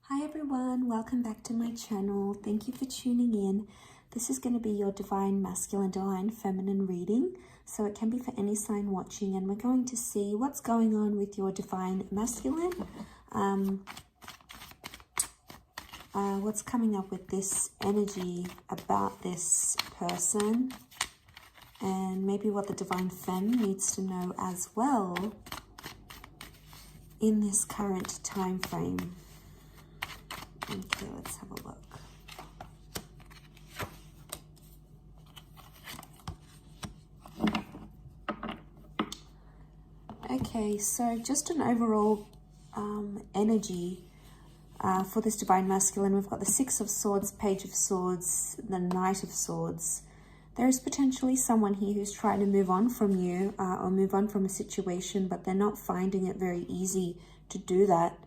Hi everyone, welcome back to my channel. Thank you for tuning in. This is going to be your divine masculine, divine feminine reading. So it can be for any sign watching, and we're going to see what's going on with your divine masculine. What's coming up with this energy about this person, and maybe what the divine femme needs to know as well in this current time frame. Okay, let's have a look. Okay, so just an overall energy for this divine masculine. We've got the Six of Swords, Page of Swords, the Knight of Swords. There is potentially someone here who's trying to move on from you or move on from a situation, but they're not finding it very easy to do that.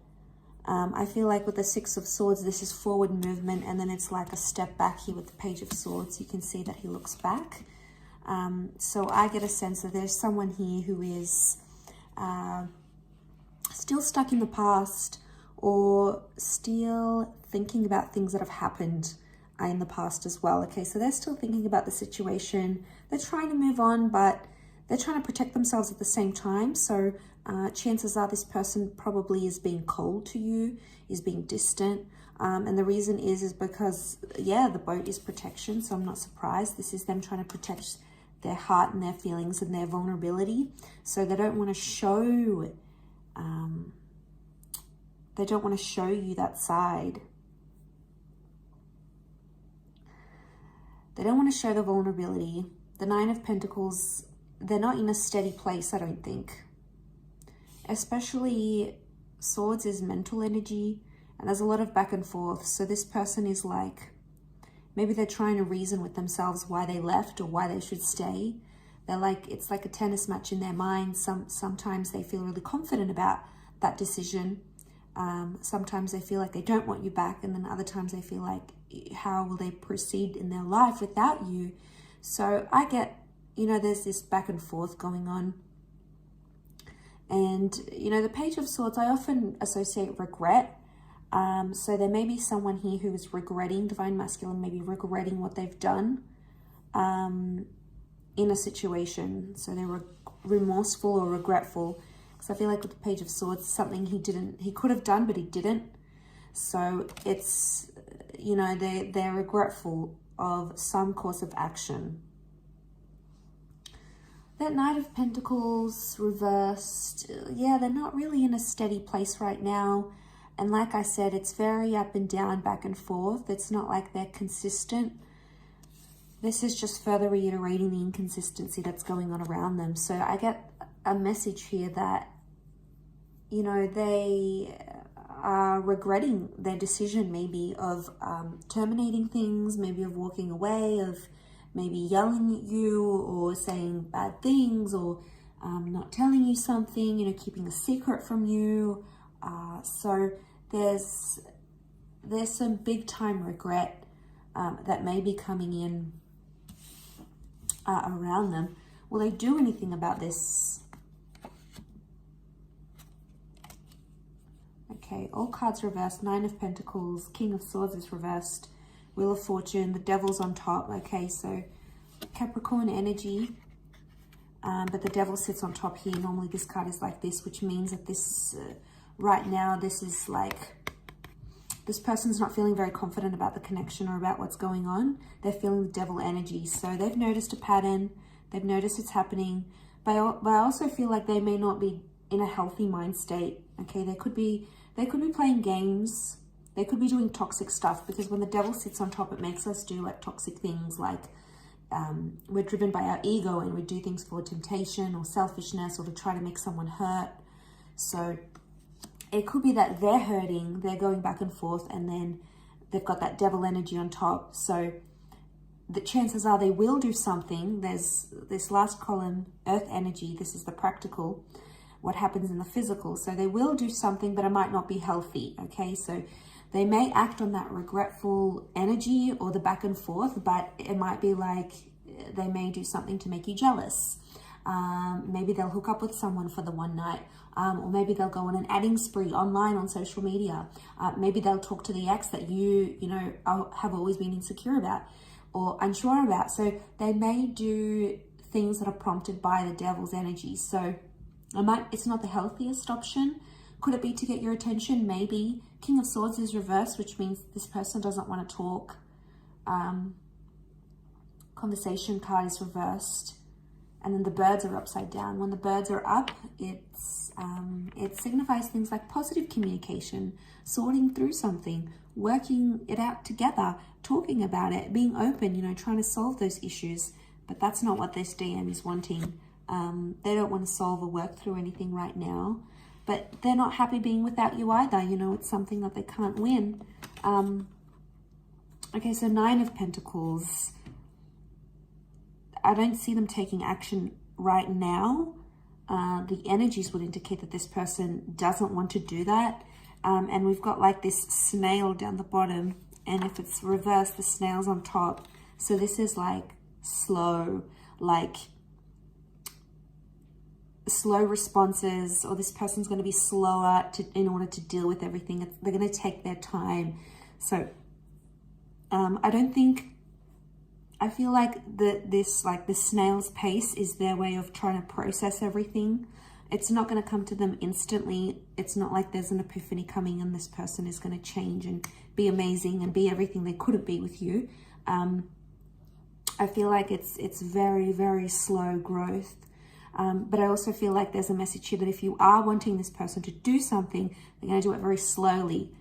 I feel like with the Six of Swords, this is forward movement, and then it's like a step back here with the Page of Swords. You can see that he looks back. So I get a sense that there's someone here who is still stuck in the past, or still thinking about things that have happened in the past as well. Okay, so they're still thinking about the situation. They're trying to move on, but they're trying to protect themselves at the same time. So chances are this person probably is being cold to you, is being distant. And the reason is because, yeah, the boat is protection. So I'm not surprised. This is them trying to protect their heart and their feelings and their vulnerability. So they don't want to show, you that side. They don't want to show the vulnerability. The Nine of Pentacles, they're not in a steady place, I don't think. Especially Swords is mental energy, and there's a lot of back and forth. So this person is like, maybe they're trying to reason with themselves why they left or why they should stay. They're like, it's like a tennis match in their mind. Sometimes they feel really confident about that decision. Sometimes they feel like they don't want you back, and then other times they feel like, how will they proceed in their life without you? So I get, there's this back and forth going on. And, the Page of Swords, I often associate regret. So there may be someone here who is regretting, divine masculine, maybe regretting what they've done in a situation. So they're remorseful or regretful. Because I feel like with the Page of Swords, something he could have done, but he didn't. So it's, they're regretful of some course of action. That Knight of Pentacles reversed, yeah, they're not really in a steady place right now. And like I said, it's very up and down, back and forth. It's not like they're consistent. This is just further reiterating the inconsistency that's going on around them. So I get a message here that, they are regretting their decision maybe of terminating things, maybe of walking away, of maybe yelling at you or saying bad things, or not telling you something, keeping a secret from you. So there's some big time regret that may be coming in around them. Will they do anything about this? Okay, all cards reversed. Nine of Pentacles, King of Swords is reversed. Wheel of Fortune, the Devil's on top. Okay, so Capricorn energy, but the Devil sits on top here. Normally this card is like this, which means that this, right now, this is like, this person's not feeling very confident about the connection or about what's going on. They're feeling the Devil energy. So they've noticed a pattern. They've noticed it's happening. But I also feel like they may not be in a healthy mind state. Okay, they could be playing games. They could be doing toxic stuff, because when the Devil sits on top, it makes us do like toxic things, like we're driven by our ego and we do things for temptation or selfishness or to try to make someone hurt. So it could be that they're hurting, they're going back and forth, and then they've got that Devil energy on top. So the chances are they will do something. There's this last column, Earth energy. This is the practical, what happens in the physical. So they will do something, but it might not be healthy. Okay, so they may act on that regretful energy or the back and forth, but it might be like they may do something to make you jealous. Maybe they'll hook up with someone for the one night, or maybe they'll go on an adding spree online on social media. Maybe they'll talk to the ex that you have always been insecure about or unsure about. So they may do things that are prompted by the devil's energy. So it's not the healthiest option. Could it be to get your attention? Maybe. King of Swords is reversed, which means this person doesn't want to talk. Conversation card is reversed. And then the birds are upside down. When the birds are up, it signifies things like positive communication, sorting through something, working it out together, talking about it, being open, trying to solve those issues. But that's not what this DM is wanting. They don't want to solve or work through anything right now. But they're not happy being without you either. It's something that they can't win. Okay, so 9 of Pentacles. I don't see them taking action right now. The energies would indicate that this person doesn't want to do that. And we've got like this snail down the bottom. And if it's reversed, the snail's on top. So this is like slow responses, or this person's going to be slower in order to deal with everything. They're going to take their time. So I feel like the snail's pace is their way of trying to process everything. It's not going to come to them instantly. It's not like there's an epiphany coming and this person is going to change and be amazing and be everything they couldn't be with you. I feel like it's very, very slow growth. But I also feel like there's a message here that if you are wanting this person to do something, they're going to do it very slowly.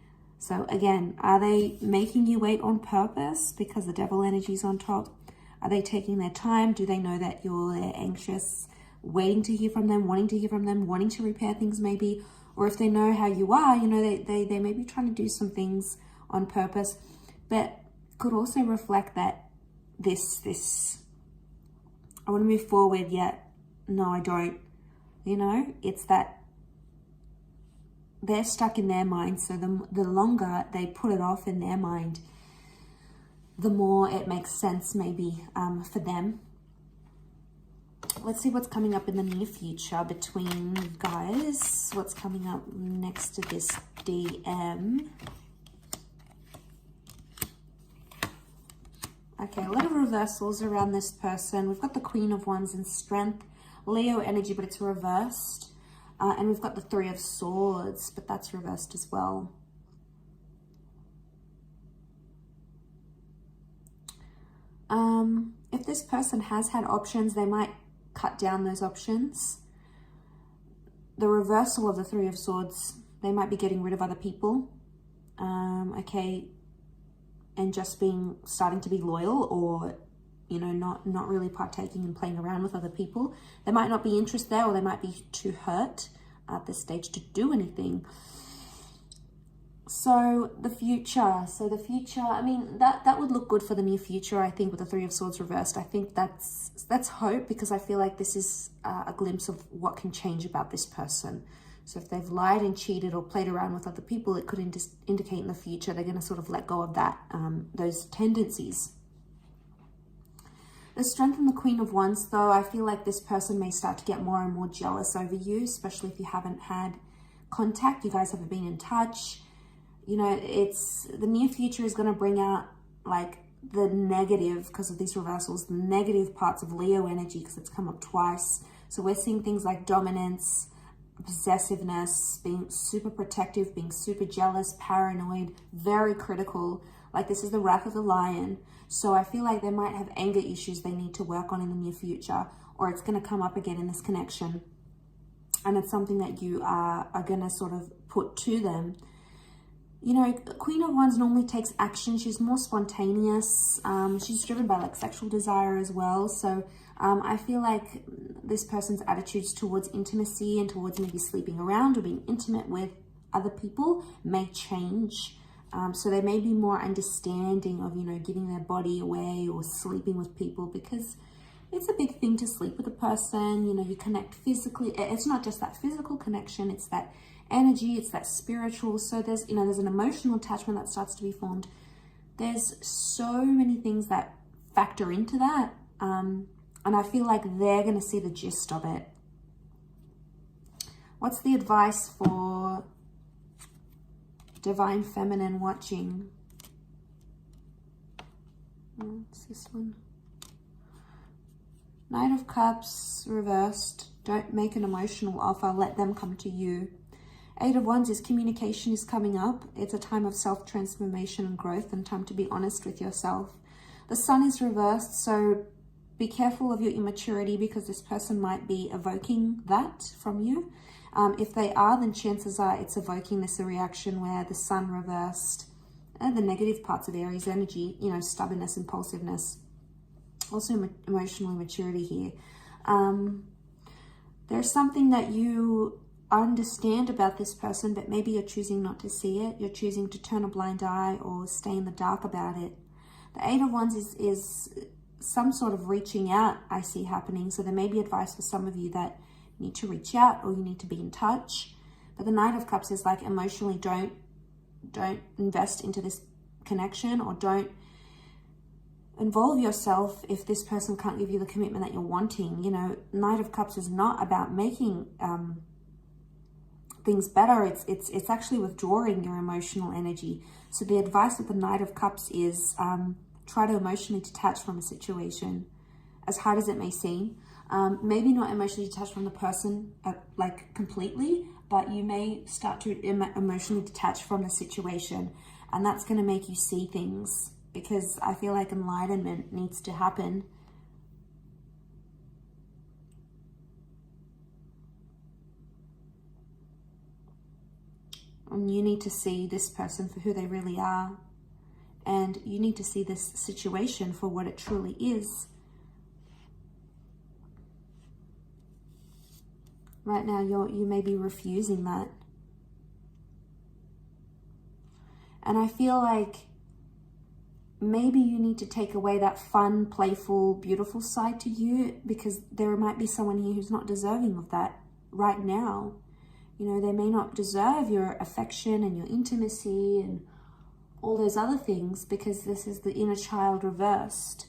So again, are they making you wait on purpose because the devil energy is on top? Are they taking their time? Do they know that you're anxious, waiting to hear from them, wanting to hear from them, wanting to repair things maybe? Or if they know how you are, they may be trying to do some things on purpose. But could also reflect that I want to move forward, yet no, I don't. It's that they're stuck in their mind. So the longer they put it off in their mind, the more it makes sense maybe for them. Let's see what's coming up in the near future between you guys. What's coming up next to this DM? Okay, a lot of reversals around this person. We've got the Queen of Wands in Strength, Leo energy, but it's reversed. And we've got the 3 of Swords, but that's reversed as well. If this person has had options, they might cut down those options. The reversal of the 3 of Swords, they might be getting rid of other people. Okay, and just starting to be loyal, or not really partaking and playing around with other people. There might not be interest there, or they might be too hurt at this stage to do anything. So the future, I mean, that would look good for the near future, I think, with the 3 of Swords reversed. I think that's hope, because I feel like this is a glimpse of what can change about this person. So if they've lied and cheated or played around with other people, it could indicate in the future they're going to sort of let go of that, those tendencies. The Strength and the Queen of Wands, though, I feel like this person may start to get more and more jealous over you, especially if you haven't had contact, you guys haven't been in touch. It's the near future is going to bring out like the negative, because of these reversals, the negative parts of Leo energy, because it's come up twice. So we're seeing things like dominance, possessiveness, being super protective, being super jealous, paranoid, very critical. Like this is the wrath of the lion. So I feel like they might have anger issues they need to work on in the near future, or it's going to come up again in this connection. And it's something that you are going to sort of put to them. Queen of Wands normally takes action. She's more spontaneous. She's driven by like sexual desire as well. So I feel like this person's attitudes towards intimacy and towards maybe sleeping around or being intimate with other people may change. So they may be more understanding of, giving their body away or sleeping with people, because it's a big thing to sleep with a person. You connect physically. It's not just that physical connection, it's that energy, it's that spiritual. So there's an emotional attachment that starts to be formed. There's so many things that factor into that. And I feel like they're going to see the gist of it. What's the advice for Divine Feminine watching? What's this one? Knight of Cups reversed. Don't make an emotional offer. Let them come to you. Eight of Wands is communication is coming up. It's a time of self-transformation and growth and time to be honest with yourself. The Sun is reversed, so be careful of your immaturity because this person might be evoking that from you. If they are, then chances are it's evoking this reaction where the Sun reversed and the negative parts of Aries energy, you know, stubbornness, impulsiveness, also emotional immaturity here. There's something that you understand about this person, but maybe you're choosing not to see it. You're choosing to turn a blind eye or stay in the dark about it. The Eight of Wands is some sort of reaching out I see happening. So there may be advice for some of you that need to reach out or you need to be in touch. But the Knight of Cups is like emotionally don't invest into this connection or don't involve yourself if this person can't give you the commitment that you're wanting. You know, Knight of Cups is not about making things better. It's actually withdrawing your emotional energy. So the advice of the Knight of Cups is try to emotionally detach from a situation, as hard as it may seem. Maybe not emotionally detach from the person like completely, but you may start to emotionally detach from the situation, and that's going to make you see things, because I feel like enlightenment needs to happen. And you need to see this person for who they really are. And you need to see this situation for what it truly is. Right now, you may be refusing that. And I feel like maybe you need to take away that fun, playful, beautiful side to you, because there might be someone here who's not deserving of that right now. You know, they may not deserve your affection and your intimacy and all those other things, because this is the inner child reversed.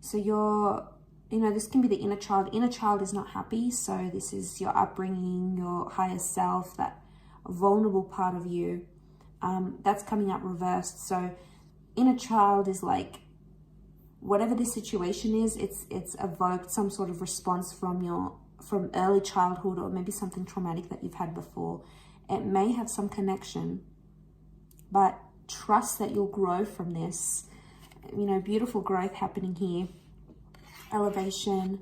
So you know, this can be the inner child. Inner child is not happy. So this is your upbringing, your higher self, that vulnerable part of you. That's coming up reversed. So inner child is like, whatever this situation is, it's evoked some sort of response from early childhood, or maybe something traumatic that you've had before. It may have some connection, but trust that you'll grow from this. You know, beautiful growth happening here. Elevation.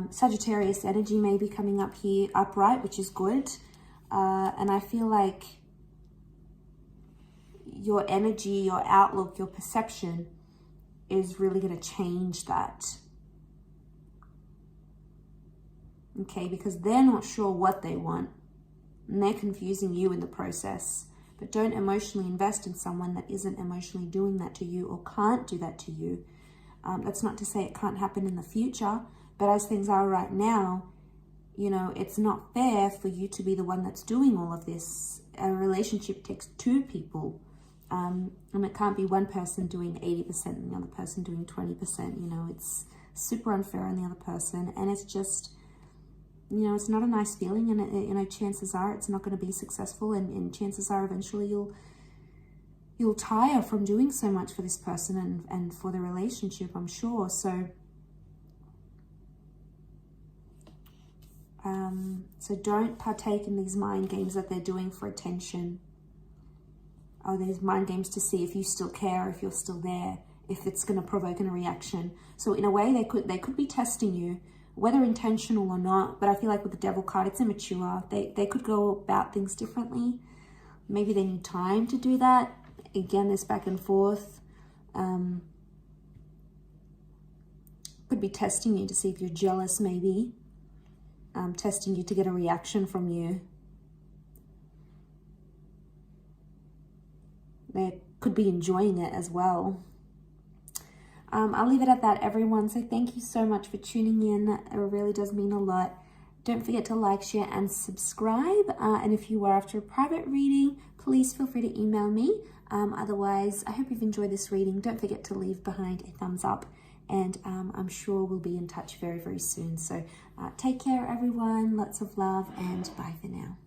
Sagittarius energy may be coming up here upright, which is good. And I feel like your energy, your outlook, your perception is really going to change that. Okay, because they're not sure what they want and they're confusing you in the process. But don't emotionally invest in someone that isn't emotionally doing that to you or can't do that to you. That's not to say it can't happen in the future, but as things are right now, you know, it's not fair for you to be the one that's doing all of this. A relationship takes two people, and it can't be one person doing 80% and the other person doing 20%. You know, it's super unfair on the other person, and it's just, you know, it's not a nice feeling, and you know, chances are it's not going to be successful, and chances are eventually you'll tire from doing so much for this person and for the relationship, I'm sure. So don't partake in these mind games that they're doing for attention, or these mind games to see if you still care, if you're still there, if it's going to provoke a reaction. So in a way, they could be testing you, whether intentional or not. But I feel like with the Devil card, it's immature. They could go about things differently. Maybe they need time to do that. Again, this back and forth. Could be testing you to see if you're jealous, maybe. Testing you to get a reaction from you. They could be enjoying it as well. I'll leave it at that, everyone. So thank you so much for tuning in. It really does mean a lot. Don't forget to like, share, and subscribe. And if you are after a private reading, please feel free to email me. Otherwise, I hope you've enjoyed this reading. Don't forget to leave behind a thumbs up and I'm sure we'll be in touch very, very soon. So take care, everyone. Lots of love, and bye for now.